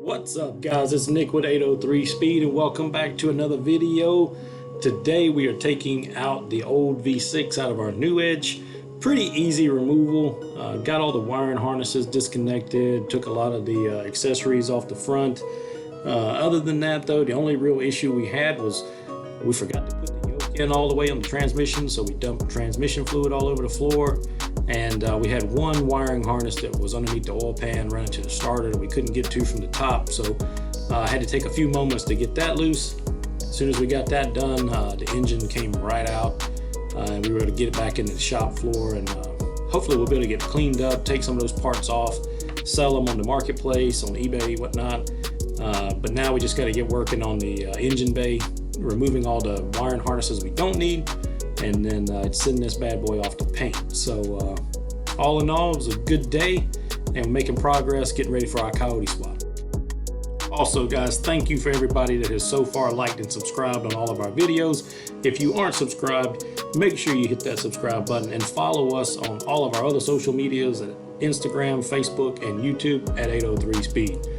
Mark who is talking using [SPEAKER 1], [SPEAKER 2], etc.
[SPEAKER 1] What's up, guys? It's Nick with 803 Speed and welcome back to another video. Today we are taking out the old V6 out of our new Edge. Pretty easy removal. Got all the wiring harnesses disconnected, took a lot of the accessories off the front. Other than that though, the only real issue we had was we forgot to put the yoke in all the way on the transmission, so we dumped transmission fluid all over the floor. And we had one wiring harness that was underneath the oil pan running to the starter that we couldn't get to from the top. So I had to take a few moments to get that loose. As soon as we got that done, the engine came right out. And we were able to get it back into the shop floor. And hopefully we'll be able to get it cleaned up, take some of those parts off, sell them on the marketplace, on eBay, whatnot. But now we just got to get working on the engine bay, removing all the wiring harnesses we don't need, and then sending this bad boy off to paint. So all in all, it was a good day, and we're making progress, getting ready for our coyote swap. Also, guys, thank you for everybody that has so far liked and subscribed on all of our videos. If you aren't subscribed, make sure you hit that subscribe button and follow us on all of our other social medias at Instagram, Facebook, and YouTube at 803 Speed.